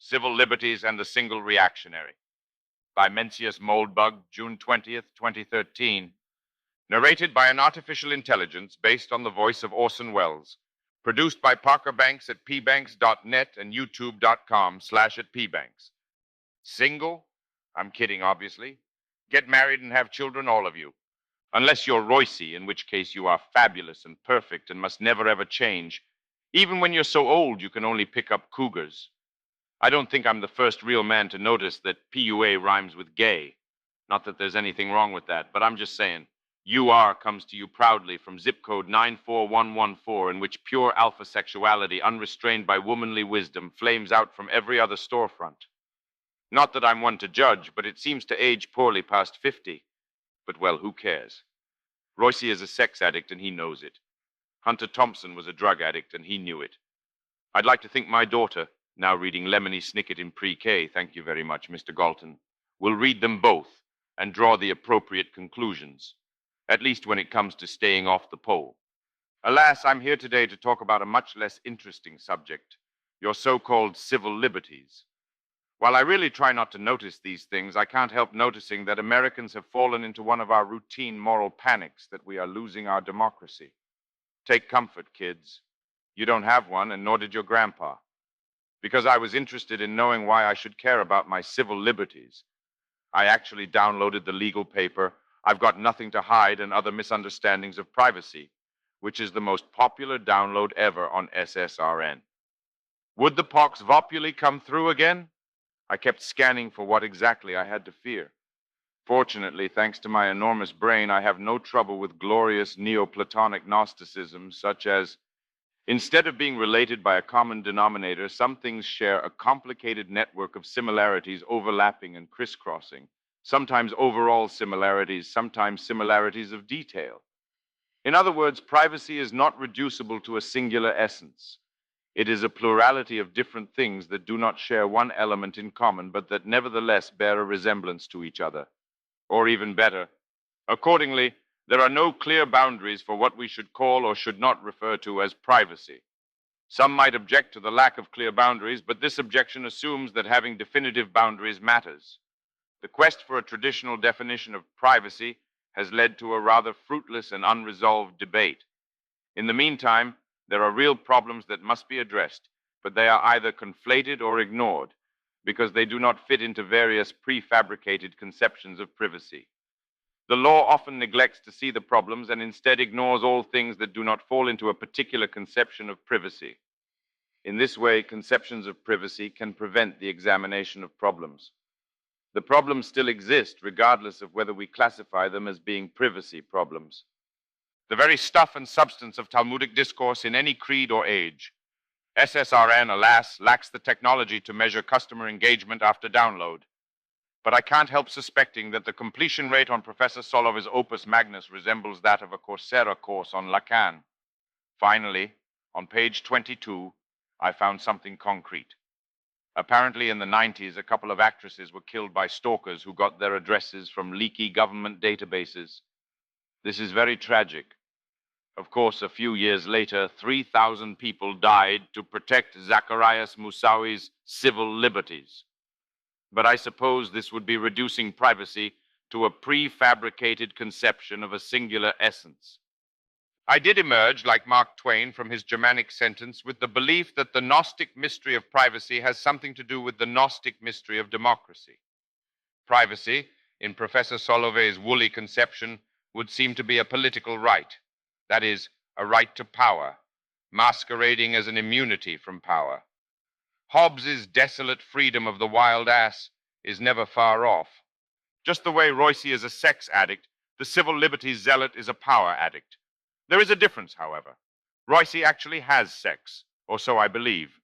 Civil Liberties and the Single Reactionary by Mencius Moldbug, June 20th, 2013. Narrated by an artificial intelligence based on the voice of Orson Welles. Produced by Parker Banks at pbanks.net and youtube.com/@pbanks. Single? I'm kidding, obviously. Get married and have children, all of you. Unless you're Royce, in which case you are fabulous and perfect and must never ever change. Even when you're so old, you can only pick up cougars. I don't think I'm the first real man to notice that PUA rhymes with gay. Not that there's anything wrong with that, but I'm just saying. UR comes to you proudly from zip code 94114, in which pure alpha sexuality, unrestrained by womanly wisdom, flames out from every other storefront. Not that I'm one to judge, but it seems to age poorly past 50. But, well, who cares? Royce is a sex addict, and he knows it. Hunter Thompson was a drug addict, and he knew it. I'd like to think my daughter, now reading Lemony Snicket in pre-K, thank you very much, Mr. Galton, will read them both and draw the appropriate conclusions, at least when it comes to staying off the pole. Alas, I'm here today to talk about a much less interesting subject, your so-called civil liberties. While I really try not to notice these things, I can't help noticing that Americans have fallen into one of our routine moral panics, that we are losing our democracy. Take comfort, kids. You don't have one, and nor did your grandpa. Because I was interested in knowing why I should care about my civil liberties, I actually downloaded the legal paper, I've Got Nothing to Hide and Other Misunderstandings of Privacy, which is the most popular download ever on SSRN. Would the pox vopuli come through again? I kept scanning for what exactly I had to fear. Fortunately, thanks to my enormous brain, I have no trouble with glorious Neoplatonic Gnosticism, such as, instead of being related by a common denominator, some things share a complicated network of similarities overlapping and crisscrossing, sometimes overall similarities, sometimes similarities of detail. In other words, privacy is not reducible to a singular essence. It is a plurality of different things that do not share one element in common, but that nevertheless bear a resemblance to each other. Or even better, accordingly, there are no clear boundaries for what we should call or should not refer to as privacy. Some might object to the lack of clear boundaries, but this objection assumes that having definitive boundaries matters. The quest for a traditional definition of privacy has led to a rather fruitless and unresolved debate. In the meantime, there are real problems that must be addressed, but they are either conflated or ignored because they do not fit into various prefabricated conceptions of privacy. The law often neglects to see the problems and instead ignores all things that do not fall into a particular conception of privacy. In this way, conceptions of privacy can prevent the examination of problems. The problems still exist, regardless of whether we classify them as being privacy problems. The very stuff and substance of Talmudic discourse in any creed or age. SSRN, alas, lacks the technology to measure customer engagement after download. But I can't help suspecting that the completion rate on Professor Solove's opus magnus resembles that of a Coursera course on Lacan. Finally, on page 22, I found something concrete. Apparently in the 90s, a couple of actresses were killed by stalkers who got their addresses from leaky government databases. This is very tragic. Of course, a few years later, 3,000 people died to protect Zacharias Moussaoui's civil liberties. But I suppose this would be reducing privacy to a prefabricated conception of a singular essence. I did emerge, like Mark Twain, from his Germanic sentence with the belief that the Gnostic mystery of privacy has something to do with the Gnostic mystery of democracy. Privacy, in Professor Solove's woolly conception, would seem to be a political right. That is, a right to power, masquerading as an immunity from power. Hobbes's desolate freedom of the wild ass is never far off. Just the way Royce is a sex addict, the civil liberties zealot is a power addict. There is a difference, however. Royce actually has sex, or so I believe.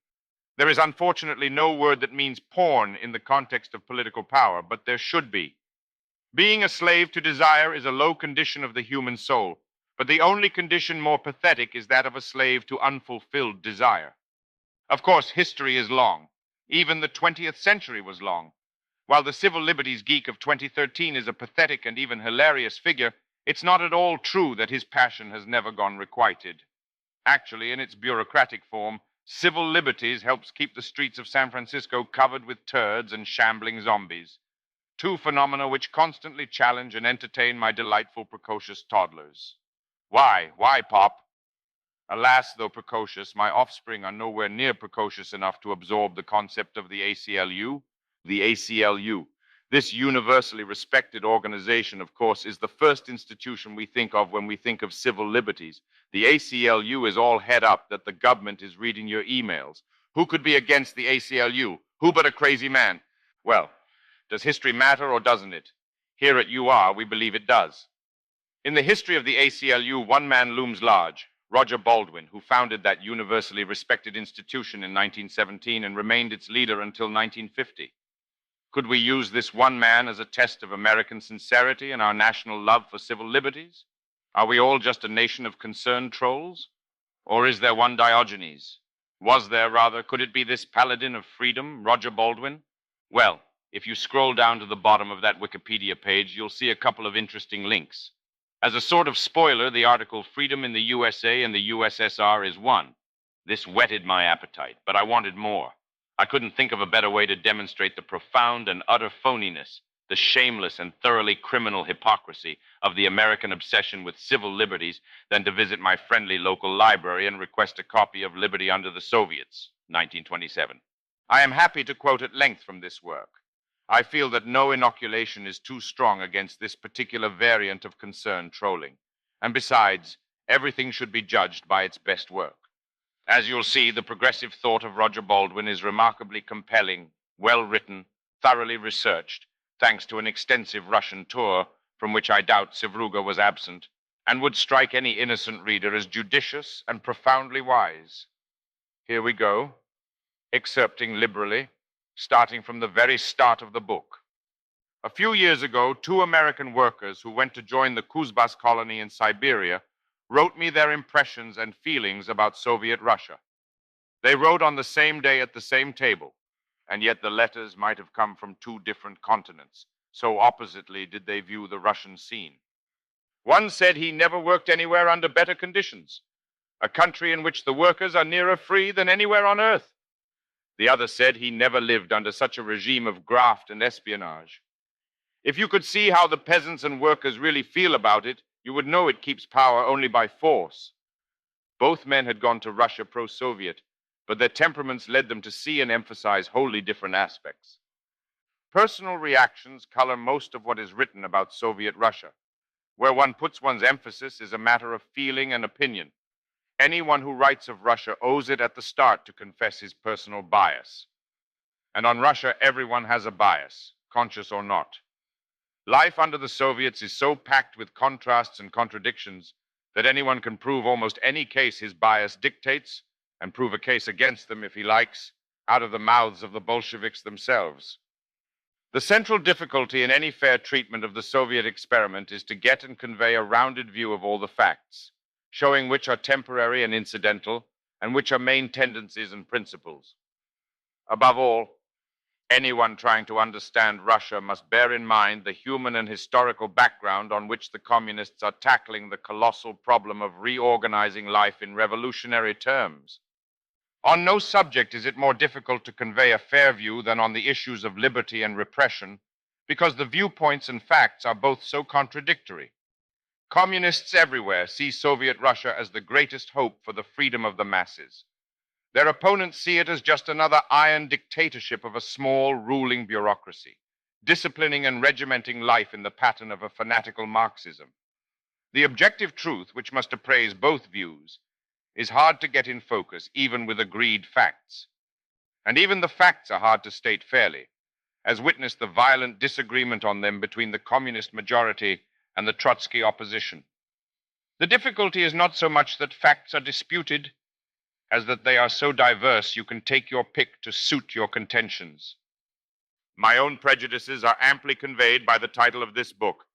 There is unfortunately no word that means porn in the context of political power, but there should be. Being a slave to desire is a low condition of the human soul, but the only condition more pathetic is that of a slave to unfulfilled desire. Of course, history is long. Even the 20th century was long. While the civil liberties geek of 2013 is a pathetic and even hilarious figure, it's not at all true that his passion has never gone requited. Actually, in its bureaucratic form, Civil Liberties helps keep the streets of San Francisco covered with turds and shambling zombies. Two phenomena which constantly challenge and entertain my delightful precocious toddlers. Why? Why, Pop? Alas, though precocious, my offspring are nowhere near precocious enough to absorb the concept of the ACLU. The ACLU. This universally respected organization, of course, is the first institution we think of when we think of civil liberties. The ACLU is all head up that the government is reading your emails. Who could be against the ACLU? Who but a crazy man? Well, does history matter or doesn't it? Here at UR, we believe it does. In the history of the ACLU, one man looms large, Roger Baldwin, who founded that universally respected institution in 1917 and remained its leader until 1950. Could we use this one man as a test of American sincerity and our national love for civil liberties? Are we all just a nation of concerned trolls? Or is there one Diogenes? Was there, rather? Could it be this paladin of freedom, Roger Baldwin? Well, if you scroll down to the bottom of that Wikipedia page, you'll see a couple of interesting links. As a sort of spoiler, the article Freedom in the USA and the USSR is one. This whetted my appetite, but I wanted more. I couldn't think of a better way to demonstrate the profound and utter phoniness, the shameless and thoroughly criminal hypocrisy of the American obsession with civil liberties than to visit my friendly local library and request a copy of Liberty Under the Soviets, 1927. I am happy to quote at length from this work. I feel that no inoculation is too strong against this particular variant of concerned trolling. And besides, everything should be judged by its best work. As you'll see, the progressive thought of Roger Baldwin is remarkably compelling, well-written, thoroughly researched, thanks to an extensive Russian tour from which I doubt Sevruga was absent, and would strike any innocent reader as judicious and profoundly wise. Here we go, excerpting liberally, starting from the very start of the book. A few years ago, two American workers who went to join the Kuzbas colony in Siberia wrote me their impressions and feelings about Soviet Russia. They wrote on the same day at the same table, and yet the letters might have come from two different continents. So oppositely did they view the Russian scene. One said he never worked anywhere under better conditions, a country in which the workers are nearer free than anywhere on earth. The other said he never lived under such a regime of graft and espionage. If you could see how the peasants and workers really feel about it, you would know it keeps power only by force. Both men had gone to Russia pro-Soviet, but their temperaments led them to see and emphasize wholly different aspects. Personal reactions color most of what is written about Soviet Russia. Where one puts one's emphasis is a matter of feeling and opinion. Anyone who writes of Russia owes it at the start to confess his personal bias. And on Russia, everyone has a bias, conscious or not. Life under the Soviets is so packed with contrasts and contradictions that anyone can prove almost any case his bias dictates, and prove a case against them if he likes, out of the mouths of the Bolsheviks themselves. The central difficulty in any fair treatment of the Soviet experiment is to get and convey a rounded view of all the facts, showing which are temporary and incidental, and which are main tendencies and principles. Above all, anyone trying to understand Russia must bear in mind the human and historical background on which the communists are tackling the colossal problem of reorganizing life in revolutionary terms. On no subject is it more difficult to convey a fair view than on the issues of liberty and repression, because the viewpoints and facts are both so contradictory. Communists everywhere see Soviet Russia as the greatest hope for the freedom of the masses. Their opponents see it as just another iron dictatorship of a small ruling bureaucracy, disciplining and regimenting life in the pattern of a fanatical Marxism. The objective truth, which must appraise both views, is hard to get in focus, even with agreed facts. And even the facts are hard to state fairly, as witness the violent disagreement on them between the communist majority and the Trotsky opposition. The difficulty is not so much that facts are disputed, as that they are so diverse you can take your pick to suit your contentions. My own prejudices are amply conveyed by the title of this book.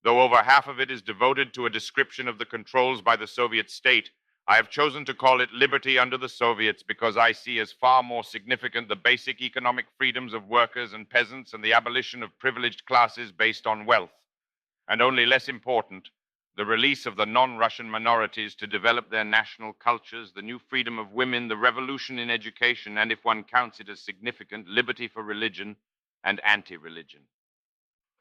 Though over half of it is devoted to a description of the controls by the Soviet state, I have chosen to call it Liberty Under the Soviets because I see as far more significant the basic economic freedoms of workers and peasants and the abolition of privileged classes based on wealth, and only less important, the release of the non-Russian minorities to develop their national cultures, the new freedom of women, the revolution in education, and if one counts it as significant, liberty for religion and anti-religion.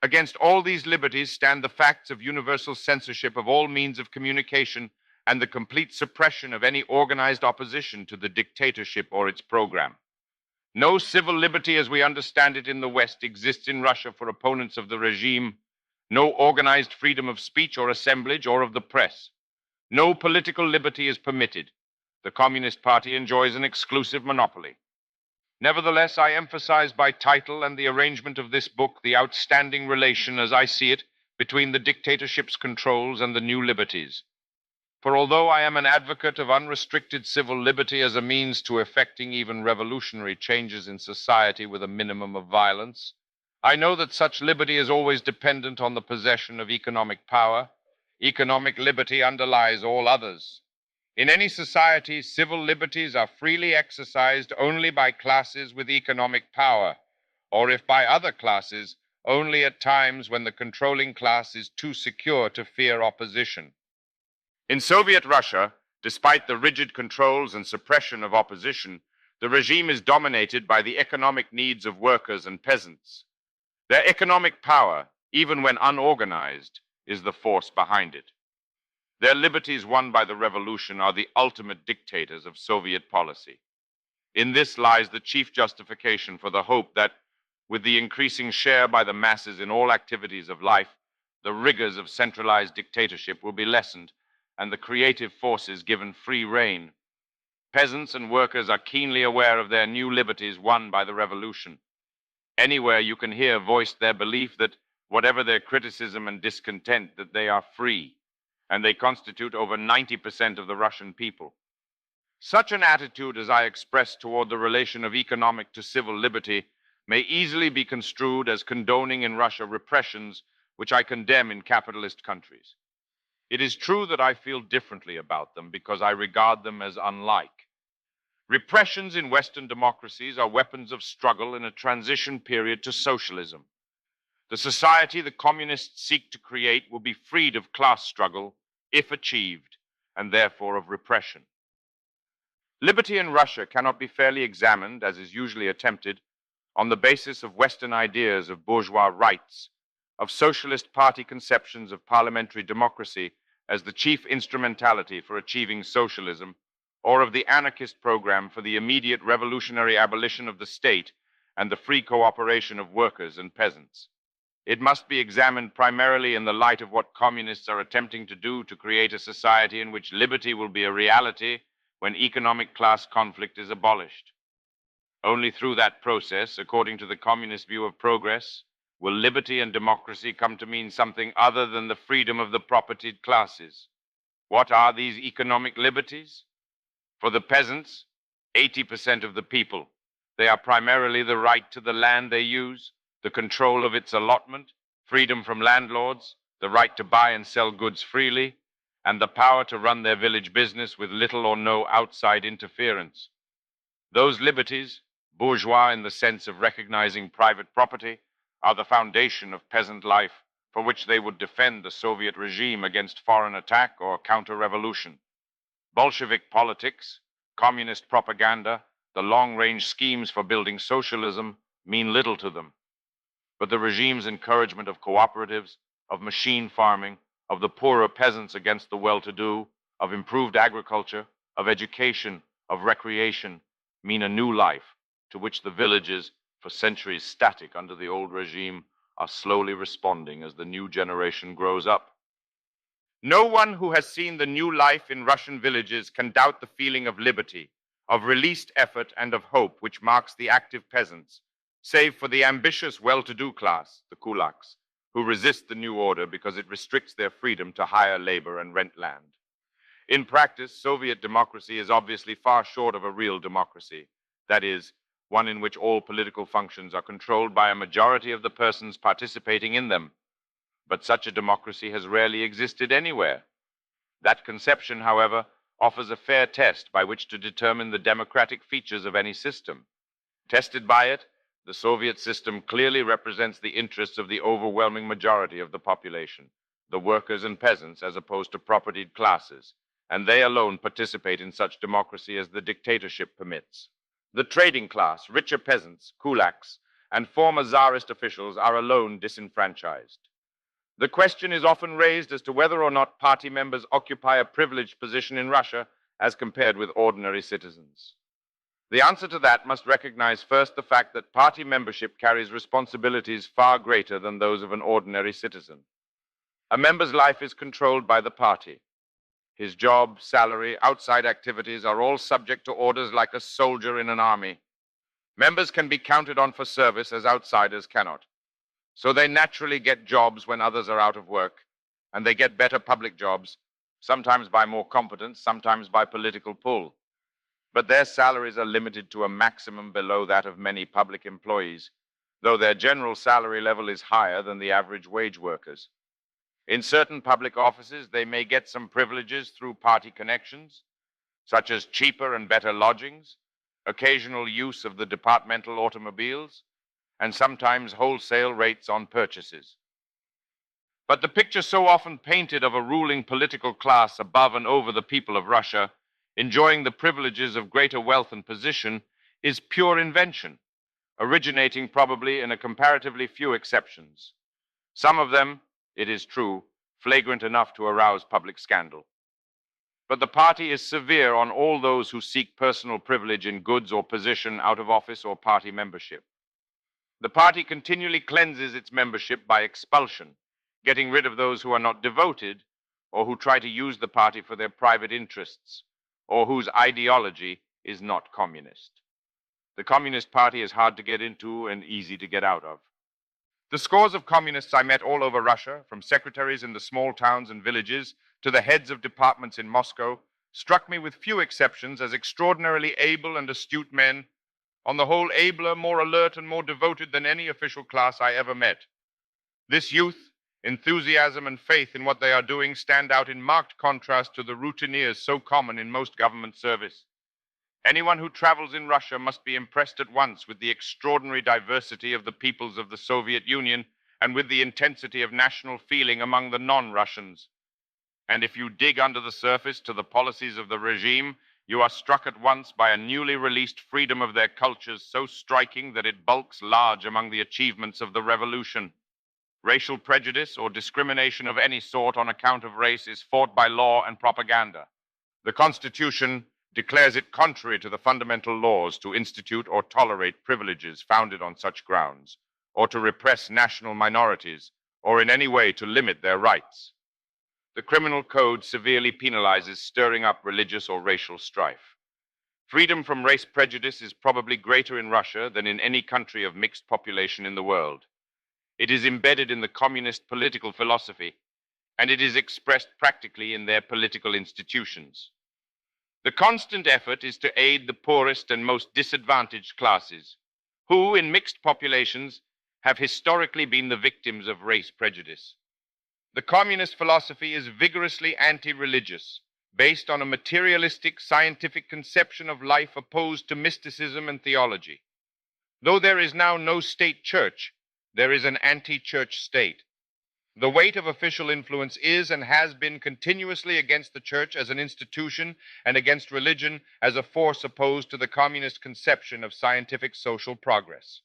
Against all these liberties stand the facts of universal censorship of all means of communication and the complete suppression of any organized opposition to the dictatorship or its program. No civil liberty as we understand it in the West exists in Russia for opponents of the regime. No organized freedom of speech or assemblage or of the press. No political liberty is permitted. The Communist Party enjoys an exclusive monopoly. Nevertheless, I emphasize by title and the arrangement of this book the outstanding relation, as I see it, between the dictatorship's controls and the new liberties. For although I am an advocate of unrestricted civil liberty as a means to effecting even revolutionary changes in society with a minimum of violence, I know that such liberty is always dependent on the possession of economic power. Economic liberty underlies all others. In any society, civil liberties are freely exercised only by classes with economic power, or if by other classes, only at times when the controlling class is too secure to fear opposition. In Soviet Russia, despite the rigid controls and suppression of opposition, the regime is dominated by the economic needs of workers and peasants. Their economic power, even when unorganized, is the force behind it. Their liberties won by the revolution are the ultimate dictators of Soviet policy. In this lies the chief justification for the hope that, with the increasing share by the masses in all activities of life, the rigors of centralized dictatorship will be lessened and the creative forces given free rein. Peasants and workers are keenly aware of their new liberties won by the revolution. Anywhere you can hear voiced their belief that, whatever their criticism and discontent, that they are free, and they constitute over 90% of the Russian people. Such an attitude as I express toward the relation of economic to civil liberty may easily be construed as condoning in Russia repressions which I condemn in capitalist countries. It is true that I feel differently about them because I regard them as unlike. Repressions in Western democracies are weapons of struggle in a transition period to socialism. The society the communists seek to create will be freed of class struggle, if achieved, and therefore of repression. Liberty in Russia cannot be fairly examined, as is usually attempted, on the basis of Western ideas of bourgeois rights, of socialist party conceptions of parliamentary democracy as the chief instrumentality for achieving socialism, or of the anarchist program for the immediate revolutionary abolition of the state and the free cooperation of workers and peasants. It must be examined primarily in the light of what communists are attempting to do to create a society in which liberty will be a reality when economic class conflict is abolished. Only through that process, according to the communist view of progress, will liberty and democracy come to mean something other than the freedom of the propertied classes. What are these economic liberties? For the peasants, 80% of the people, they are primarily the right to the land they use, the control of its allotment, freedom from landlords, the right to buy and sell goods freely, and the power to run their village business with little or no outside interference. Those liberties, bourgeois in the sense of recognizing private property, are the foundation of peasant life for which they would defend the Soviet regime against foreign attack or counter-revolution. Bolshevik politics, communist propaganda, the long-range schemes for building socialism mean little to them. But the regime's encouragement of cooperatives, of machine farming, of the poorer peasants against the well-to-do, of improved agriculture, of education, of recreation, mean a new life to which the villages, for centuries static under the old regime, are slowly responding as the new generation grows up. No one who has seen the new life in Russian villages can doubt the feeling of liberty, of released effort, and of hope which marks the active peasants, save for the ambitious well-to-do class, the kulaks, who resist the new order because it restricts their freedom to hire labor and rent land. In practice, Soviet democracy is obviously far short of a real democracy, that is, one in which all political functions are controlled by a majority of the persons participating in them. But such a democracy has rarely existed anywhere. That conception, however, offers a fair test by which to determine the democratic features of any system. Tested by it, the Soviet system clearly represents the interests of the overwhelming majority of the population, the workers and peasants, as opposed to propertied classes, and they alone participate in such democracy as the dictatorship permits. The trading class, richer peasants, kulaks, and former czarist officials are alone disenfranchised. The question is often raised as to whether or not party members occupy a privileged position in Russia as compared with ordinary citizens. The answer to that must recognize first the fact that party membership carries responsibilities far greater than those of an ordinary citizen. A member's life is controlled by the party. His job, salary, outside activities are all subject to orders like a soldier in an army. Members can be counted on for service as outsiders cannot. So they naturally get jobs when others are out of work, and they get better public jobs, sometimes by more competence, sometimes by political pull. But their salaries are limited to a maximum below that of many public employees, though their general salary level is higher than the average wage workers. In certain public offices, they may get some privileges through party connections, such as cheaper and better lodgings, occasional use of the departmental automobiles, and sometimes wholesale rates on purchases. But the picture so often painted of a ruling political class above and over the people of Russia, enjoying the privileges of greater wealth and position, is pure invention, originating probably in a comparatively few exceptions. Some of them, it is true, flagrant enough to arouse public scandal. But the party is severe on all those who seek personal privilege in goods or position out of office or party membership. The party continually cleanses its membership by expulsion, getting rid of those who are not devoted or who try to use the party for their private interests or whose ideology is not communist. The Communist Party is hard to get into and easy to get out of. The scores of communists I met all over Russia, from secretaries in the small towns and villages to the heads of departments in Moscow, struck me with few exceptions as extraordinarily able and astute men, on the whole abler, more alert, and more devoted than any official class I ever met. This youth, enthusiasm, and faith in what they are doing stand out in marked contrast to the routineers so common in most government service. Anyone who travels in Russia must be impressed at once with the extraordinary diversity of the peoples of the Soviet Union and with the intensity of national feeling among the non-Russians. And if you dig under the surface to the policies of the regime, you are struck at once by a newly released freedom of their cultures so striking that it bulks large among the achievements of the revolution. Racial prejudice or discrimination of any sort on account of race is fought by law and propaganda. The Constitution declares it contrary to the fundamental laws to institute or tolerate privileges founded on such grounds, or to repress national minorities, or in any way to limit their rights. The criminal code severely penalizes stirring up religious or racial strife. Freedom from race prejudice is probably greater in Russia than in any country of mixed population in the world. It is embedded in the communist political philosophy, and it is expressed practically in their political institutions. The constant effort is to aid the poorest and most disadvantaged classes, who, in mixed populations, have historically been the victims of race prejudice. The communist philosophy is vigorously anti-religious, based on a materialistic scientific conception of life opposed to mysticism and theology. Though there is now no state church, there is an anti-church state. The weight of official influence is and has been continuously against the church as an institution and against religion as a force opposed to the communist conception of scientific social progress.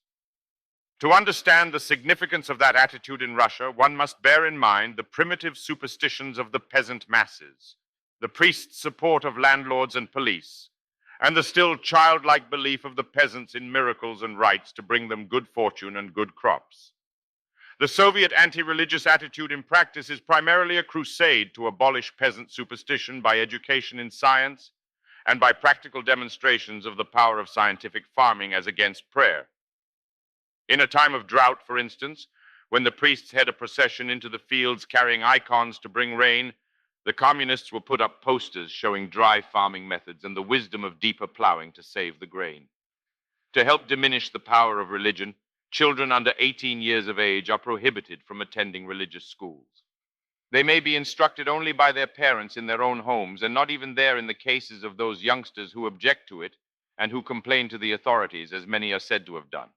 To understand the significance of that attitude in Russia, one must bear in mind the primitive superstitions of the peasant masses, the priest's support of landlords and police, and the still childlike belief of the peasants in miracles and rites to bring them good fortune and good crops. The Soviet anti-religious attitude in practice is primarily a crusade to abolish peasant superstition by education in science and by practical demonstrations of the power of scientific farming as against prayer. In a time of drought, for instance, when the priests head a procession into the fields carrying icons to bring rain, the communists will put up posters showing dry farming methods and the wisdom of deeper plowing to save the grain. To help diminish the power of religion, children under 18 years of age are prohibited from attending religious schools. They may be instructed only by their parents in their own homes, and not even there in the cases of those youngsters who object to it and who complain to the authorities, as many are said to have done.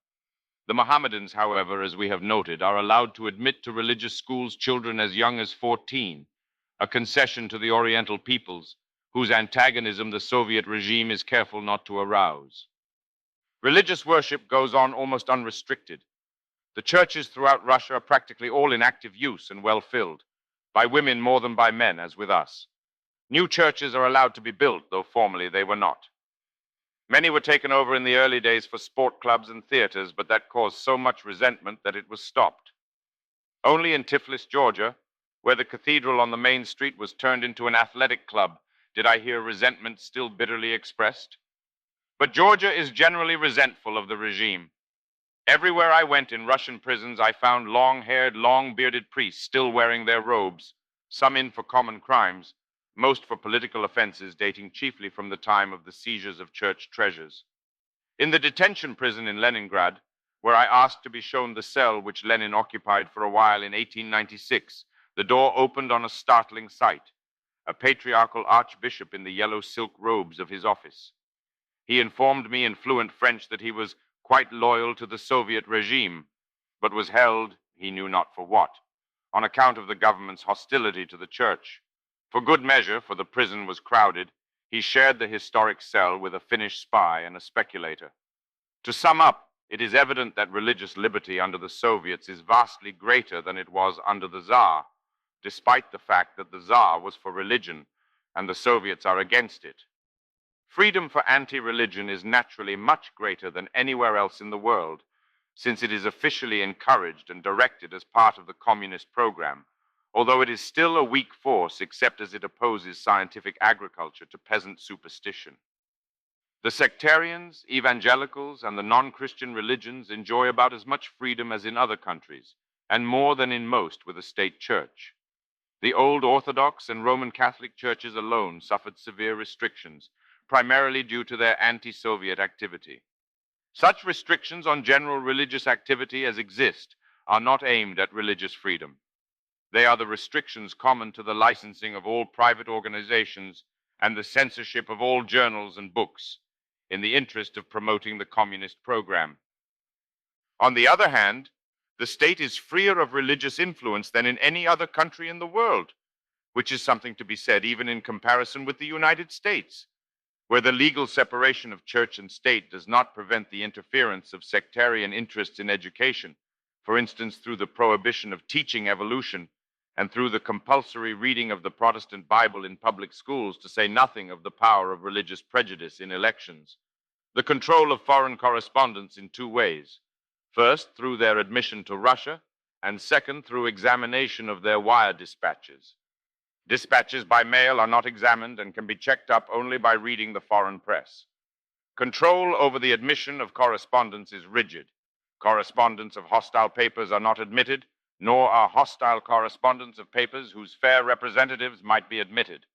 The Mohammedans, however, as we have noted, are allowed to admit to religious schools children as young as 14, a concession to the Oriental peoples, whose antagonism the Soviet regime is careful not to arouse. Religious worship goes on almost unrestricted. The churches throughout Russia are practically all in active use and well filled, by women more than by men, as with us. New churches are allowed to be built, though formerly they were not. Many were taken over in the early days for sport clubs and theaters, but that caused so much resentment that it was stopped. Only in Tiflis, Georgia, where the cathedral on the main street was turned into an athletic club, did I hear resentment still bitterly expressed. But Georgia is generally resentful of the regime. Everywhere I went in Russian prisons, I found long-haired, long-bearded priests still wearing their robes, some in for common crimes, most for political offenses dating chiefly from the time of the seizures of church treasures. In the detention prison in Leningrad, where I asked to be shown the cell which Lenin occupied for a while in 1896, the door opened on a startling sight: a patriarchal archbishop in the yellow silk robes of his office. He informed me in fluent French that he was quite loyal to the Soviet regime, but was held, he knew not for what, on account of the government's hostility to the church. For good measure, for the prison was crowded, he shared the historic cell with a Finnish spy and a speculator. To sum up, it is evident that religious liberty under the Soviets is vastly greater than it was under the Tsar, despite the fact that the Tsar was for religion and the Soviets are against it. Freedom for anti-religion is naturally much greater than anywhere else in the world, since it is officially encouraged and directed as part of the communist program, although it is still a weak force except as it opposes scientific agriculture to peasant superstition. The sectarians, evangelicals, and the non-Christian religions enjoy about as much freedom as in other countries, and more than in most with a state church. The old Orthodox and Roman Catholic churches alone suffered severe restrictions, primarily due to their anti-Soviet activity. Such restrictions on general religious activity as exist are not aimed at religious freedom. They are the restrictions common to the licensing of all private organizations and the censorship of all journals and books in the interest of promoting the communist program. On the other hand, the state is freer of religious influence than in any other country in the world, which is something to be said even in comparison with the United States, where the legal separation of church and state does not prevent the interference of sectarian interests in education, for instance through the prohibition of teaching evolution and through the compulsory reading of the Protestant Bible in public schools, to say nothing of the power of religious prejudice in elections. The control of foreign correspondents in two ways: first, through their admission to Russia, and second, through examination of their wire dispatches. Dispatches by mail are not examined and can be checked up only by reading the foreign press. Control over the admission of correspondence is rigid. Correspondents of hostile papers are not admitted, nor are hostile correspondents of papers whose fair representatives might be admitted.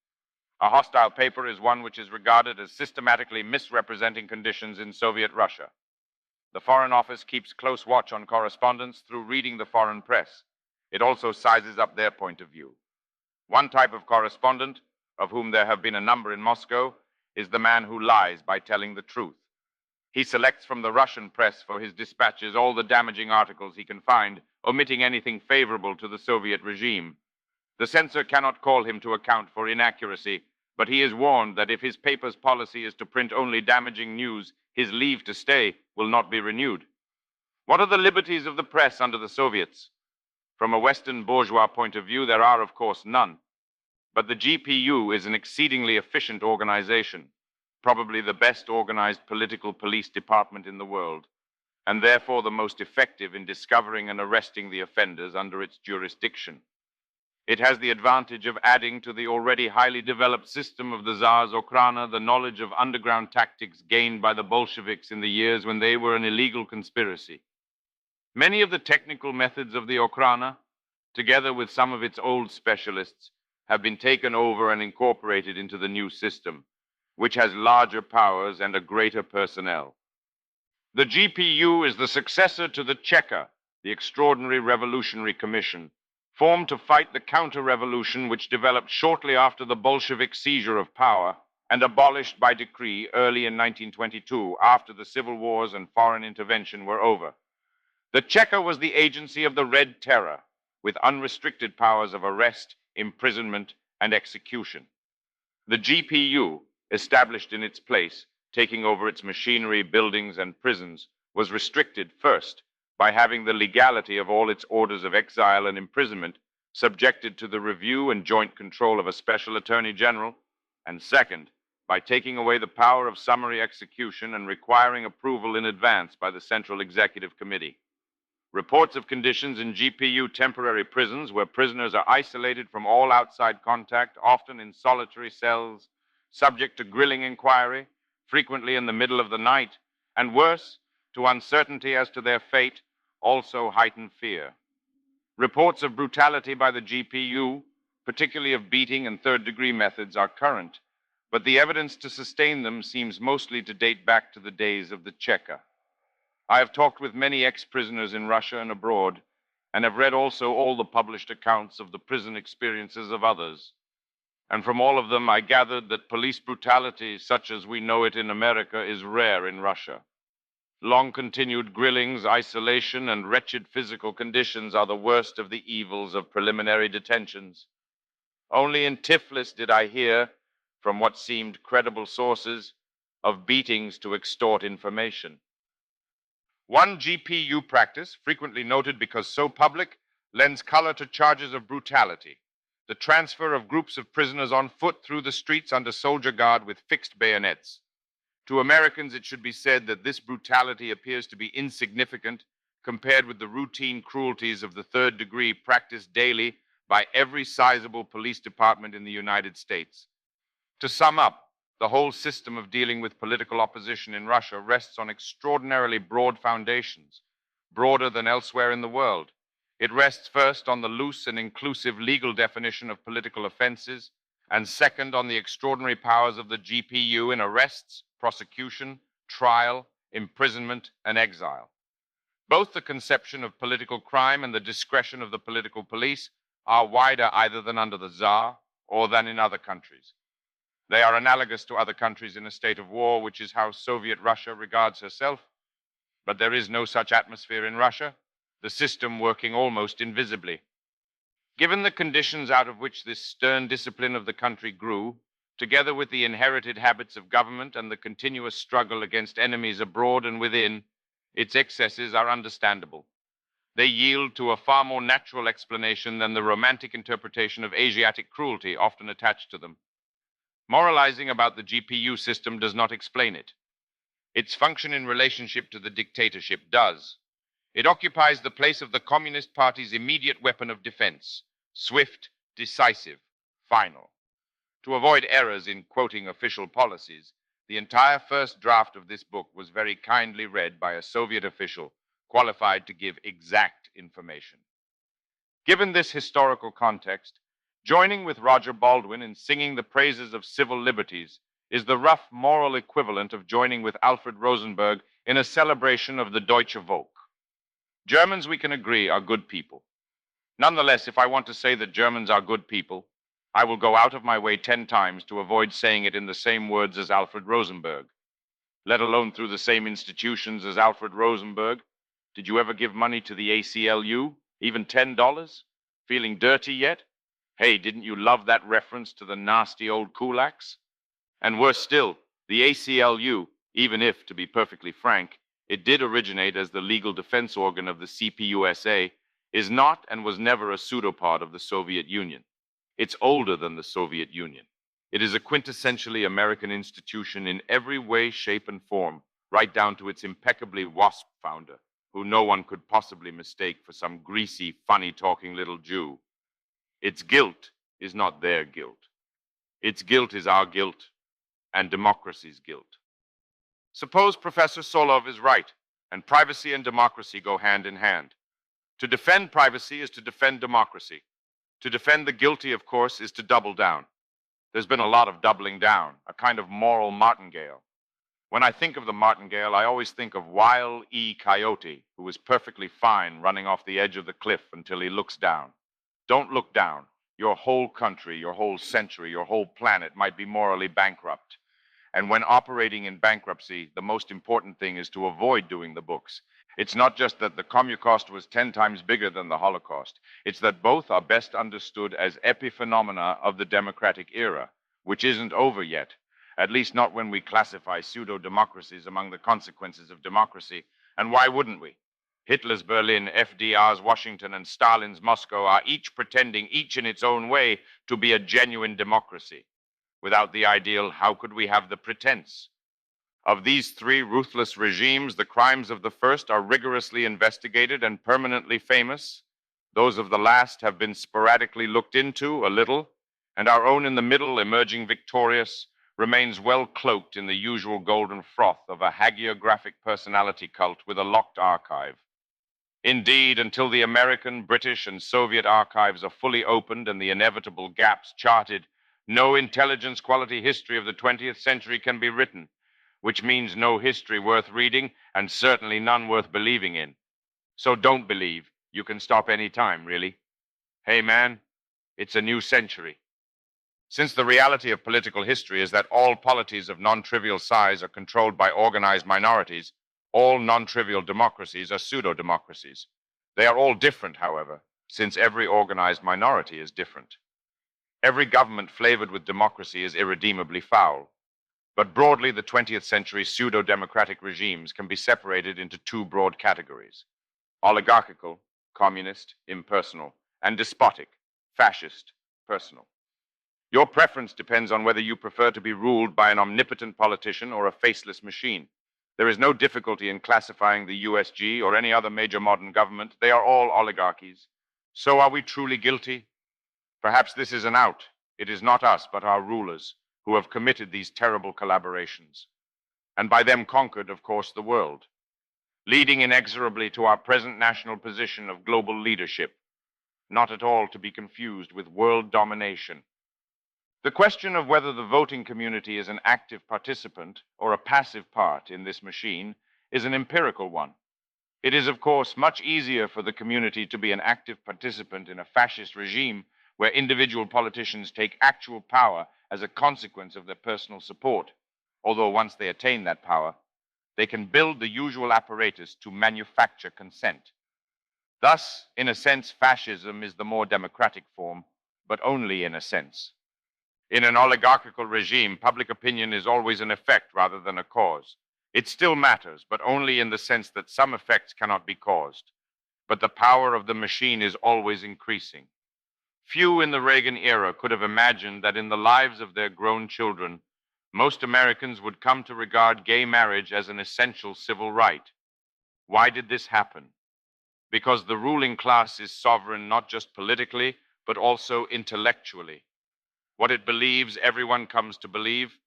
A hostile paper is one which is regarded as systematically misrepresenting conditions in Soviet Russia. The Foreign Office keeps close watch on correspondence through reading the foreign press. It also sizes up their point of view. One type of correspondent, of whom there have been a number in Moscow, is the man who lies by telling the truth. He selects from the Russian press for his dispatches all the damaging articles he can find, omitting anything favorable to the Soviet regime. The censor cannot call him to account for inaccuracy, but he is warned that if his paper's policy is to print only damaging news, his leave to stay will not be renewed. What are the liberties of the press under the Soviets? From a Western bourgeois point of view, there are, of course, none. But the GPU is an exceedingly efficient organization, probably the best organized political police department in the world, and therefore the most effective in discovering and arresting the offenders under its jurisdiction. It has the advantage of adding to the already highly developed system of the Tsar's Okhrana the knowledge of underground tactics gained by the Bolsheviks in the years when they were an illegal conspiracy. Many of the technical methods of the Okhrana, together with some of its old specialists, have been taken over and incorporated into the new system, which has larger powers and a greater personnel. The GPU is the successor to the Cheka, the Extraordinary Revolutionary Commission, formed to fight the counter-revolution which developed shortly after the Bolshevik seizure of power and abolished by decree early in 1922 after the civil wars and foreign intervention were over. The Cheka was the agency of the Red Terror, with unrestricted powers of arrest, imprisonment, and execution. The GPU, established in its place, taking over its machinery, buildings, and prisons, was restricted first by having the legality of all its orders of exile and imprisonment subjected to the review and joint control of a special attorney general, and second, by taking away the power of summary execution and requiring approval in advance by the Central Executive Committee. Reports of conditions in GPU temporary prisons where prisoners are isolated from all outside contact, often in solitary cells, subject to grilling inquiry, frequently in the middle of the night, and worse, to uncertainty as to their fate, also heighten fear. Reports of brutality by the GPU, particularly of beating and third-degree methods, are current, but the evidence to sustain them seems mostly to date back to the days of the Cheka. I have talked with many ex-prisoners in Russia and abroad, and have read also all the published accounts of the prison experiences of others. And from all of them, I gathered that police brutality, such as we know it in America, is rare in Russia. Long-continued grillings, isolation, and wretched physical conditions are the worst of the evils of preliminary detentions. Only in Tiflis did I hear, from what seemed credible sources, of beatings to extort information. One GPU practice, frequently noted because so public, lends color to charges of brutality: the transfer of groups of prisoners on foot through the streets under soldier guard with fixed bayonets. To Americans, it should be said that this brutality appears to be insignificant compared with the routine cruelties of the third degree practiced daily by every sizable police department in the United States. To sum up, the whole system of dealing with political opposition in Russia rests on extraordinarily broad foundations, broader than elsewhere in the world. It rests first on the loose and inclusive legal definition of political offenses, and second on the extraordinary powers of the GPU in arrests, prosecution, trial, imprisonment, and exile. Both the conception of political crime and the discretion of the political police are wider either than under the Tsar or than in other countries. They are analogous to other countries in a state of war, which is how Soviet Russia regards herself. But there is no such atmosphere in Russia, the system working almost invisibly. Given the conditions out of which this stern discipline of the country grew, together with the inherited habits of government and the continuous struggle against enemies abroad and within, its excesses are understandable. They yield to a far more natural explanation than the romantic interpretation of Asiatic cruelty often attached to them. Moralizing about the GPU system does not explain it. Its function in relationship to the dictatorship does. It occupies the place of the Communist Party's immediate weapon of defense: swift, decisive, final. To avoid errors in quoting official policies, the entire first draft of this book was very kindly read by a Soviet official qualified to give exact information. Given this historical context, joining with Roger Baldwin in singing the praises of civil liberties is the rough moral equivalent of joining with Alfred Rosenberg in a celebration of the Deutsche Volk. Germans, we can agree, are good people. Nonetheless, if I want to say that Germans are good people, I will go out of my way 10 times to avoid saying it in the same words as Alfred Rosenberg, let alone through the same institutions as Alfred Rosenberg. Did you ever give money to the ACLU? Even $10? Feeling dirty yet? Hey, didn't you love that reference to the nasty old kulaks? And worse still, the ACLU, even if, to be perfectly frank, it did originate as the legal defense organ of the CPUSA, is not and was never a pseudopod of the Soviet Union. It's older than the Soviet Union. It is a quintessentially American institution in every way, shape, and form, right down to its impeccably WASP founder, who no one could possibly mistake for some greasy, funny-talking little Jew. Its guilt is not their guilt. Its guilt is our guilt, and democracy's guilt. Suppose Professor Solov is right, and privacy and democracy go hand in hand. To defend privacy is to defend democracy. To defend the guilty, of course, is to double down. There's been a lot of doubling down, a kind of moral martingale. When I think of the martingale, I always think of Wile E. Coyote, who is perfectly fine running off the edge of the cliff until he looks down. Don't look down. Your whole country, your whole century, your whole planet might be morally bankrupt. And when operating in bankruptcy, the most important thing is to avoid doing the books. It's not just that the Commucost was 10 times bigger than the Holocaust. It's that both are best understood as epiphenomena of the democratic era, which isn't over yet, at least not when we classify pseudo-democracies among the consequences of democracy. And why wouldn't we? Hitler's Berlin, FDR's Washington, and Stalin's Moscow are each pretending, each in its own way, to be a genuine democracy. Without the ideal, how could we have the pretense? Of these three ruthless regimes, the crimes of the first are rigorously investigated and permanently famous. Those of the last have been sporadically looked into a little, and our own in the middle, emerging victorious, remains well cloaked in the usual golden froth of a hagiographic personality cult with a locked archive. Indeed, until the American, British, and Soviet archives are fully opened and the inevitable gaps charted, no intelligence quality history of the 20th century can be written, which means no history worth reading and certainly none worth believing in. So don't believe. You can stop any time, really. Hey, man, it's a new century. Since the reality of political history is that all polities of non-trivial size are controlled by organized minorities, all non-trivial democracies are pseudo-democracies. They are all different, however, since every organized minority is different. Every government flavored with democracy is irredeemably foul. But broadly, the 20th century pseudo-democratic regimes can be separated into two broad categories: oligarchical, communist, impersonal, and despotic, fascist, personal. Your preference depends on whether you prefer to be ruled by an omnipotent politician or a faceless machine. There is no difficulty in classifying the USG or any other major modern government. They are all oligarchies. So are we truly guilty? Perhaps this is an out. It is not us, but our rulers, who have committed these terrible collaborations, and by them conquered, of course, the world, leading inexorably to our present national position of global leadership, not at all to be confused with world domination. The question of whether the voting community is an active participant or a passive part in this machine is an empirical one. It is, of course, much easier for the community to be an active participant in a fascist regime where individual politicians take actual power as a consequence of their personal support, although once they attain that power, they can build the usual apparatus to manufacture consent. Thus, in a sense, fascism is the more democratic form, but only in a sense. In an oligarchical regime, public opinion is always an effect rather than a cause. It still matters, but only in the sense that some effects cannot be caused. But the power of the machine is always increasing. Few in the Reagan era could have imagined that in the lives of their grown children, most Americans would come to regard gay marriage as an essential civil right. Why did this happen? Because the ruling class is sovereign not just politically, but also intellectually. What it believes, everyone comes to believe,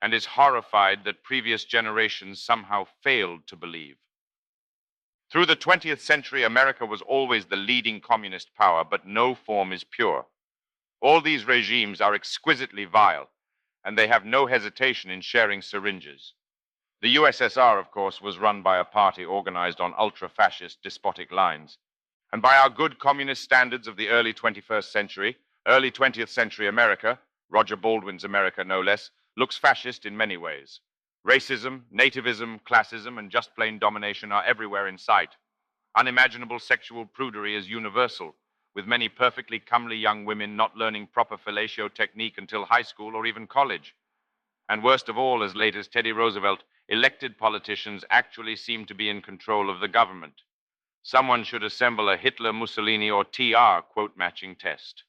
and is horrified that previous generations somehow failed to believe. Through the 20th century, America was always the leading communist power, but no form is pure. All these regimes are exquisitely vile, and they have no hesitation in sharing syringes. The USSR, of course, was run by a party organized on ultra-fascist, despotic lines. And by our good communist standards of the early 21st century, early 20th century America, Roger Baldwin's America no less, looks fascist in many ways. Racism, nativism, classism, and just plain domination are everywhere in sight. Unimaginable sexual prudery is universal, with many perfectly comely young women not learning proper fellatio technique until high school or even college. And worst of all, as late as Teddy Roosevelt, elected politicians actually seem to be in control of the government. Someone should assemble a Hitler, Mussolini, or TR quote-matching test.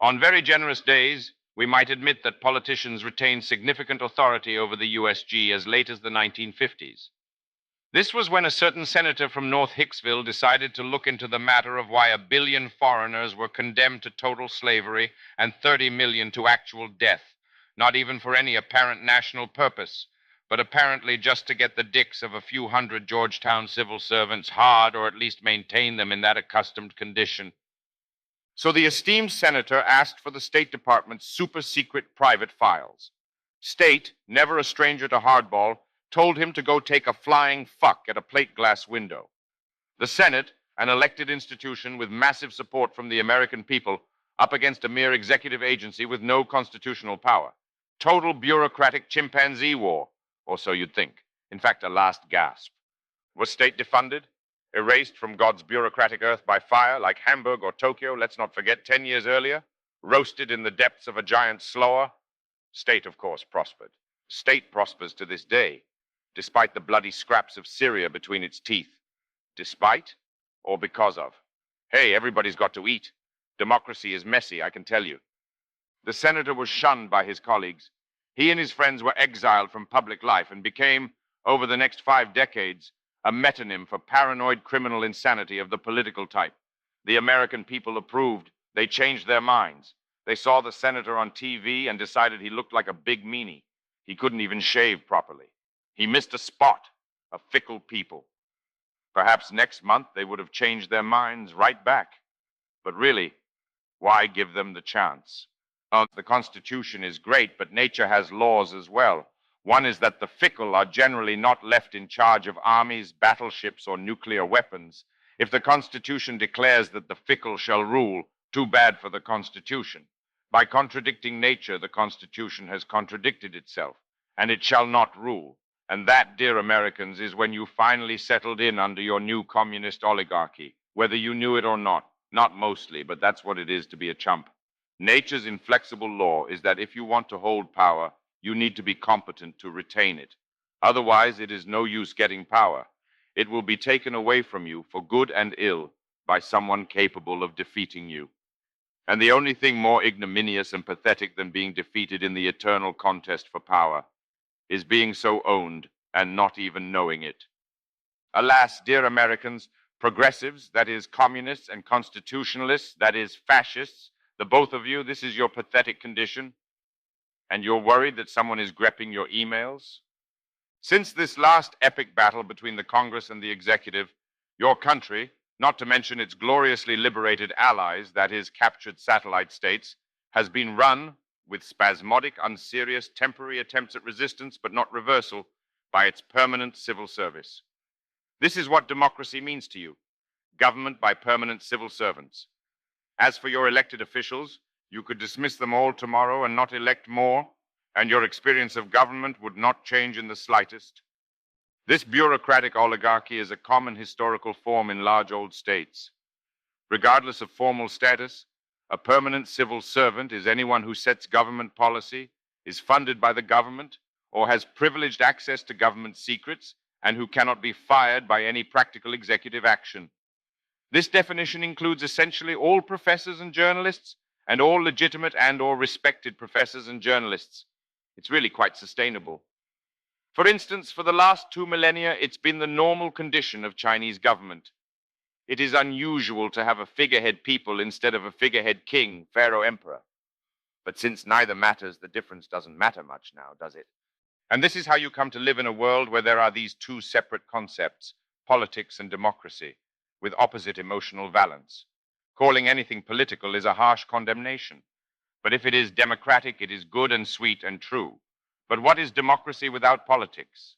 On very generous days, we might admit that politicians retained significant authority over the USG as late as the 1950s. This was when a certain senator from North Hicksville decided to look into the matter of why 1 billion foreigners were condemned to total slavery and 30 million to actual death, not even for any apparent national purpose, but apparently just to get the dicks of a few hundred Georgetown civil servants hard, or at least maintain them in that accustomed condition. So the esteemed senator asked for the State Department's super-secret private files. State, never a stranger to hardball, told him to go take a flying fuck at a plate glass window. The Senate, an elected institution with massive support from the American people, up against a mere executive agency with no constitutional power. Total bureaucratic chimpanzee war, or so you'd think. In fact, a last gasp. Was state defunded? Erased from God's bureaucratic earth by fire, like Hamburg or Tokyo, let's not forget, 10 years earlier? Roasted in the depths of a giant slough? State, of course, prospered. State prospers to this day, despite the bloody scraps of Syria between its teeth. Despite or because of? Hey, everybody's got to eat. Democracy is messy, I can tell you. The senator was shunned by his colleagues. He and his friends were exiled from public life and became, over the next 5 decades, a metonym for paranoid criminal insanity of the political type. The American people approved. They changed their minds. They saw the senator on TV and decided he looked like a big meanie. He couldn't even shave properly. He missed a spot. A fickle people. Perhaps next month they would have changed their minds right back. But really, why give them the chance? The Constitution is great, but nature has laws as well. One is that the fickle are generally not left in charge of armies, battleships, or nuclear weapons. If the Constitution declares that the fickle shall rule, too bad for the Constitution. By contradicting nature, the Constitution has contradicted itself, and it shall not rule. And that, dear Americans, is when you finally settled in under your new communist oligarchy, whether you knew it or not. Not mostly, but that's what it is to be a chump. Nature's inflexible law is that if you want to hold power, you need to be competent to retain it. Otherwise, it is no use getting power. It will be taken away from you for good and ill by someone capable of defeating you. And the only thing more ignominious and pathetic than being defeated in the eternal contest for power is being so owned and not even knowing it. Alas, dear Americans, progressives, that is communists, and constitutionalists, that is fascists, the both of you, this is your pathetic condition. And you're worried that someone is grepping your emails? Since this last epic battle between the Congress and the executive, your country, not to mention its gloriously liberated allies, that is, captured satellite states, has been run with spasmodic, unserious, temporary attempts at resistance, but not reversal, by its permanent civil service. This is what democracy means to you: government by permanent civil servants. As for your elected officials, you could dismiss them all tomorrow and not elect more, and your experience of government would not change in the slightest. This bureaucratic oligarchy is a common historical form in large old states. Regardless of formal status, a permanent civil servant is anyone who sets government policy, is funded by the government, or has privileged access to government secrets, and who cannot be fired by any practical executive action. This definition includes essentially all professors and journalists, and all legitimate and or respected professors and journalists. It's really quite sustainable. For instance, for the last 2 millennia, it's been the normal condition of Chinese government. It is unusual to have a figurehead people instead of a figurehead king, pharaoh, emperor. But since neither matters, the difference doesn't matter much now, does it? And this is how you come to live in a world where there are these two separate concepts, politics and democracy, with opposite emotional valence. Calling anything political is a harsh condemnation. But if it is democratic, it is good and sweet and true. But what is democracy without politics?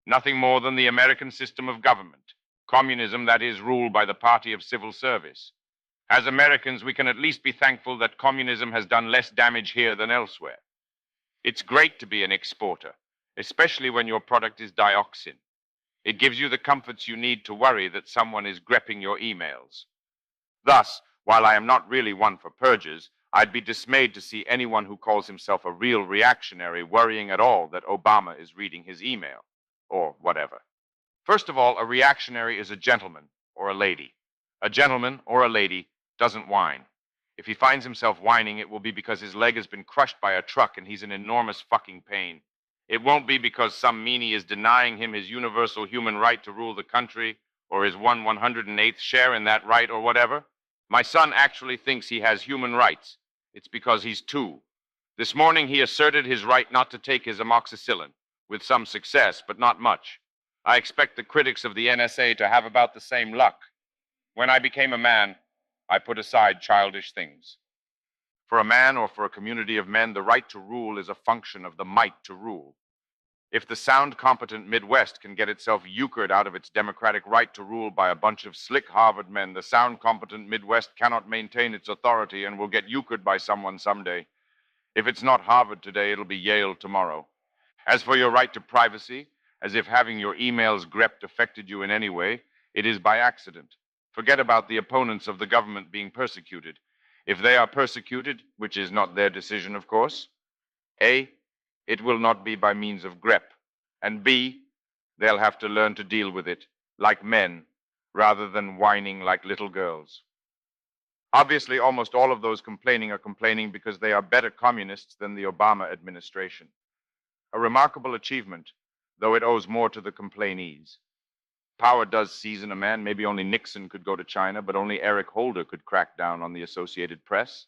Nothing more than the American system of government, communism that is ruled by the party of civil service. As Americans, we can at least be thankful that communism has done less damage here than elsewhere. It's great to be an exporter, especially when your product is dioxin. It gives you the comforts you need to worry that someone is grepping your emails. Thus, while I am not really one for purges, I'd be dismayed to see anyone who calls himself a real reactionary worrying at all that Obama is reading his email, or whatever. First of all, a reactionary is a gentleman or a lady. A gentleman or a lady doesn't whine. If he finds himself whining, it will be because his leg has been crushed by a truck and he's in enormous fucking pain. It won't be because some meanie is denying him his universal human right to rule the country or his 1/108th share in that right or whatever. My son actually thinks he has human rights. It's because he's 2. This morning he asserted his right not to take his amoxicillin, with some success, but not much. I expect the critics of the NSA to have about the same luck. When I became a man, I put aside childish things. For a man or for a community of men, the right to rule is a function of the might to rule. If the sound, competent Midwest can get itself euchred out of its democratic right to rule by a bunch of slick Harvard men, the sound, competent Midwest cannot maintain its authority and will get euchred by someone someday. If it's not Harvard today, it'll be Yale tomorrow. As for your right to privacy, as if having your emails grepped affected you in any way, it is by accident. Forget about the opponents of the government being persecuted. If they are persecuted, which is not their decision, of course, A, it will not be by means of grep, and B, they'll have to learn to deal with it like men rather than whining like little girls. Obviously, almost all of those complaining are complaining because they are better communists than the Obama administration. A remarkable achievement, though it owes more to the complainees. Power does season a man. Maybe only Nixon could go to China, but only Eric Holder could crack down on the Associated Press.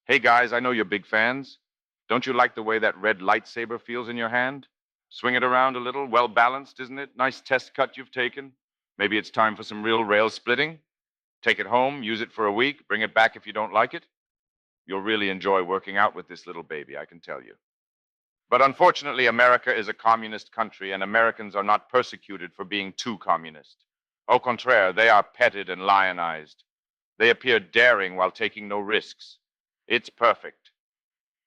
Hey guys, I know you're big fans. Don't you like the way that red lightsaber feels in your hand? Swing it around a little, well balanced, isn't it? Nice test cut you've taken. Maybe it's time for some real rail splitting. Take it home, use it for a week, bring it back if you don't like it. You'll really enjoy working out with this little baby, I can tell you. But unfortunately, America is a communist country, and Americans are not persecuted for being too communist. Au contraire, they are petted and lionized. They appear daring while taking no risks. It's perfect.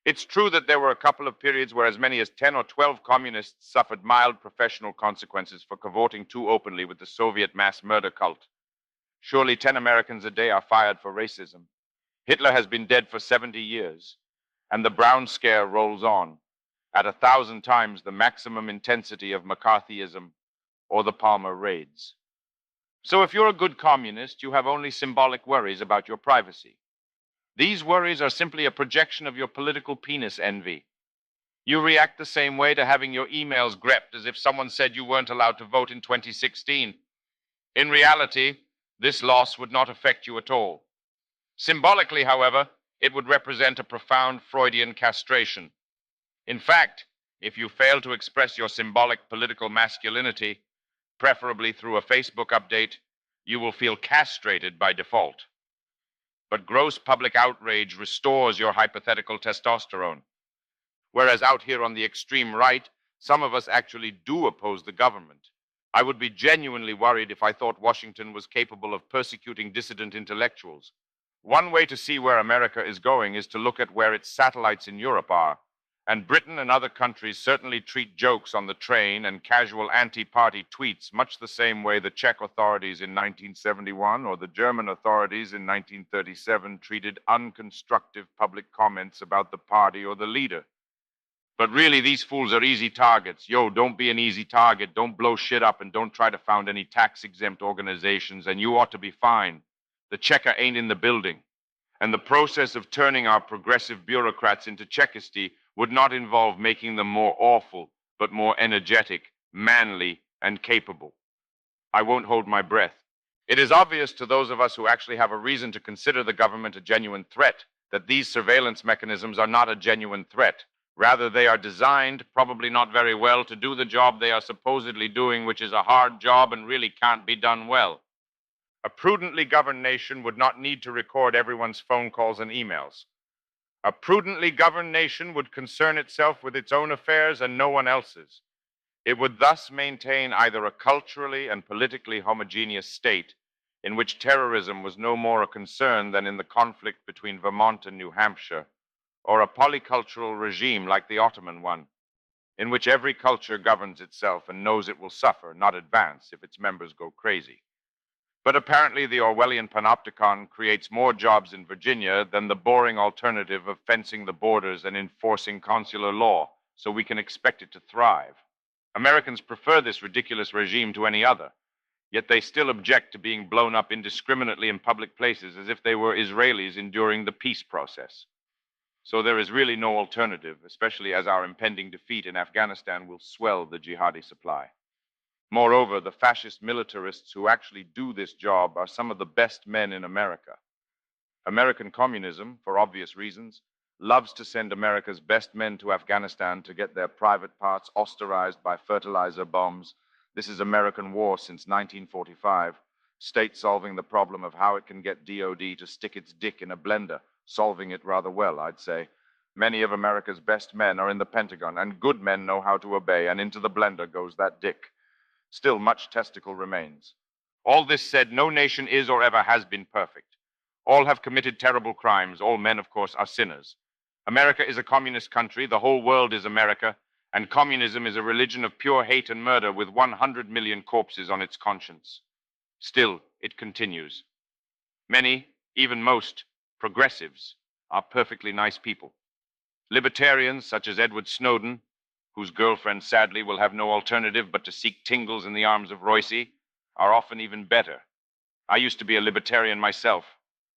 It's true that there were a couple of periods where as many as 10 or 12 communists suffered mild professional consequences for cavorting too openly with the Soviet mass murder cult. Surely 10 Americans a day are fired for racism. Hitler has been dead for 70 years, and the Brown Scare rolls on at 1,000 times the maximum intensity of McCarthyism or the Palmer raids. So if you're a good communist, you have only symbolic worries about your privacy. These worries are simply a projection of your political penis envy. You react the same way to having your emails grepped as if someone said you weren't allowed to vote in 2016. In reality, this loss would not affect you at all. Symbolically, however, it would represent a profound Freudian castration. In fact, if you fail to express your symbolic political masculinity, preferably through a Facebook update, you will feel castrated by default. But gross public outrage restores your hypothetical testosterone. Whereas out here on the extreme right, some of us actually do oppose the government. I would be genuinely worried if I thought Washington was capable of persecuting dissident intellectuals. One way to see where America is going is to look at where its satellites in Europe are. And Britain and other countries certainly treat jokes on the train and casual anti-party tweets much the same way the Czech authorities in 1971 or the German authorities in 1937 treated unconstructive public comments about the party or the leader. But really, these fools are easy targets. Yo, don't be an easy target. Don't blow shit up and don't try to found any tax-exempt organizations, and you ought to be fine. The checker ain't in the building. And the process of turning our progressive bureaucrats into Czechosty would not involve making them more awful, but more energetic, manly, and capable. I won't hold my breath. It is obvious to those of us who actually have a reason to consider the government a genuine threat that these surveillance mechanisms are not a genuine threat. Rather, they are designed, probably not very well, to do the job they are supposedly doing, which is a hard job and really can't be done well. A prudently governed nation would not need to record everyone's phone calls and emails. A prudently governed nation would concern itself with its own affairs and no one else's. It would thus maintain either a culturally and politically homogeneous state in which terrorism was no more a concern than in the conflict between Vermont and New Hampshire, or a polycultural regime like the Ottoman one, in which every culture governs itself and knows it will suffer, not advance, if its members go crazy. But apparently the Orwellian panopticon creates more jobs in Virginia than the boring alternative of fencing the borders and enforcing consular law, so we can expect it to thrive. Americans prefer this ridiculous regime to any other, yet they still object to being blown up indiscriminately in public places as if they were Israelis enduring the peace process. So there is really no alternative, especially as our impending defeat in Afghanistan will swell the jihadi supply. Moreover, the fascist militarists who actually do this job are some of the best men in America. American communism, for obvious reasons, loves to send America's best men to Afghanistan to get their private parts osterized by fertilizer bombs. This is American war since 1945, state solving the problem of how it can get DOD to stick its dick in a blender, solving it rather well, I'd say. Many of America's best men are in the Pentagon, and good men know how to obey, and into the blender goes that dick. Still, much testicle remains. All this said, no nation is or ever has been perfect. All have committed terrible crimes. All men, of course, are sinners. America is a communist country. The whole world is America. And communism is a religion of pure hate and murder with 100 million corpses on its conscience. Still, it continues. Many, even most, progressives are perfectly nice people. Libertarians, such as Edward Snowden, whose girlfriend sadly will have no alternative but to seek tingles in the arms of Royce, are often even better. I used to be a libertarian myself.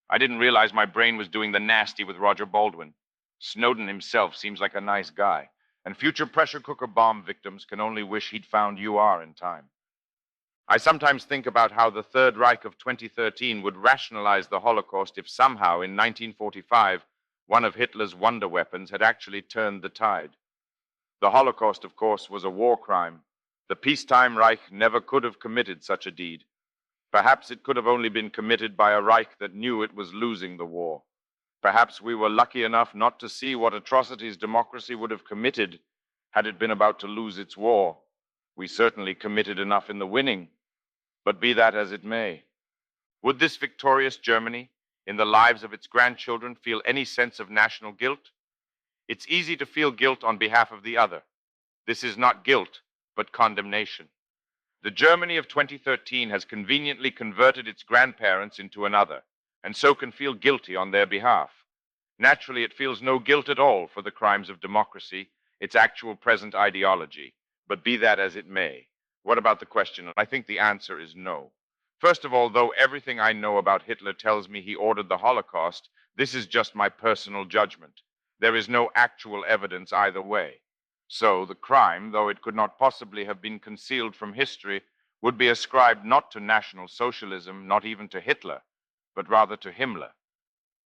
I didn't realize my brain was doing the nasty with Roger Baldwin. Snowden himself seems like a nice guy, and future pressure cooker bomb victims can only wish he'd found UR in time. I sometimes think about how the Third Reich of 2013 would rationalize the Holocaust if somehow in 1945 one of Hitler's wonder weapons had actually turned the tide. The Holocaust, of course, was a war crime. The peacetime Reich never could have committed such a deed. Perhaps it could have only been committed by a Reich that knew it was losing the war. Perhaps we were lucky enough not to see what atrocities democracy would have committed had it been about to lose its war. We certainly committed enough in the winning. But be that as it may, would this victorious Germany, in the lives of its grandchildren, feel any sense of national guilt? It's easy to feel guilt on behalf of the other. This is not guilt, but condemnation. The Germany of 2013 has conveniently converted its grandparents into another, and so can feel guilty on their behalf. Naturally, it feels no guilt at all for the crimes of democracy, its actual present ideology. But be that as it may, what about the question? I think the answer is no. First of all, though everything I know about Hitler tells me he ordered the Holocaust, this is just my personal judgment. There is no actual evidence either way. So the crime, though it could not possibly have been concealed from history, would be ascribed not to National Socialism, not even to Hitler, but rather to Himmler.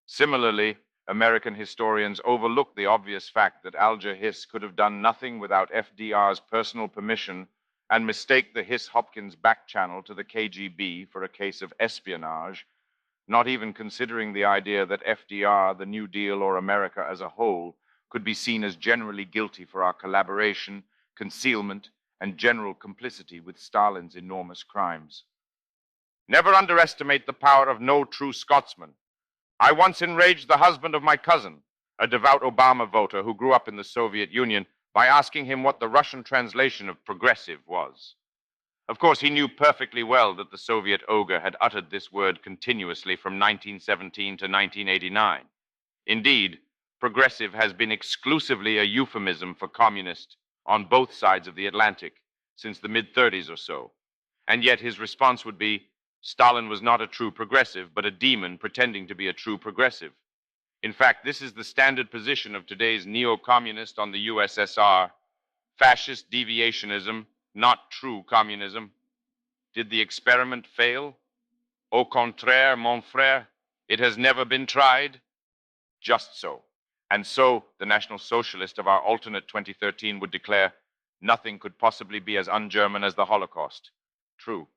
Similarly, American historians overlook the obvious fact that Alger Hiss could have done nothing without FDR's personal permission and mistake the Hiss-Hopkins back channel to the KGB for a case of espionage, not even considering the idea that FDR, the New Deal, or America as a whole could be seen as generally guilty for our collaboration, concealment, and general complicity with Stalin's enormous crimes. Never underestimate the power of no true Scotsman. I once enraged the husband of my cousin, a devout Obama voter who grew up in the Soviet Union, by asking him what the Russian translation of progressive was. Of course, he knew perfectly well that the Soviet ogre had uttered this word continuously from 1917 to 1989. Indeed, progressive has been exclusively a euphemism for communist on both sides of the Atlantic since the mid-30s or so. And yet his response would be, Stalin was not a true progressive, but a demon pretending to be a true progressive. In fact, this is the standard position of today's neo-communist on the USSR. Fascist deviationism, not true communism. Did the experiment fail? Au contraire, mon frère, it has never been tried. Just so. And so, the National Socialist of our alternate 2013 would declare, nothing could possibly be as un-German as the Holocaust. True.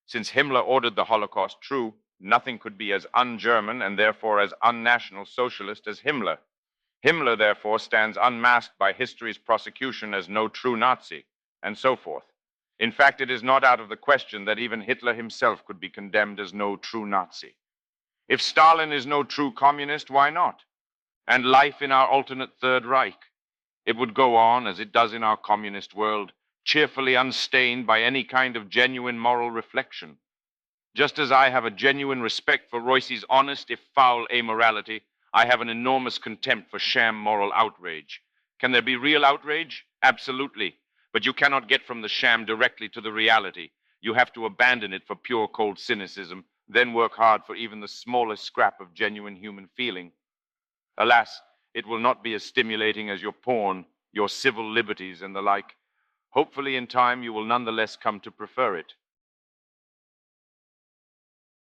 Since Himmler ordered the Holocaust, true, nothing could be as un-German and therefore as un-National Socialist as Himmler. Himmler, therefore, stands unmasked by history's prosecution as no true Nazi, and so forth. In fact, it is not out of the question that even Hitler himself could be condemned as no true Nazi. If Stalin is no true communist, why not? And life in our alternate Third Reich, it would go on as it does in our communist world, cheerfully unstained by any kind of genuine moral reflection. Just as I have a genuine respect for Royce's honest, if foul, amorality, I have an enormous contempt for sham moral outrage. Can there be real outrage? Absolutely. But you cannot get from the sham directly to the reality. You have to abandon it for pure cold cynicism, then work hard for even the smallest scrap of genuine human feeling. Alas, it will not be as stimulating as your porn, your civil liberties, and the like. Hopefully, in time, you will nonetheless come to prefer it.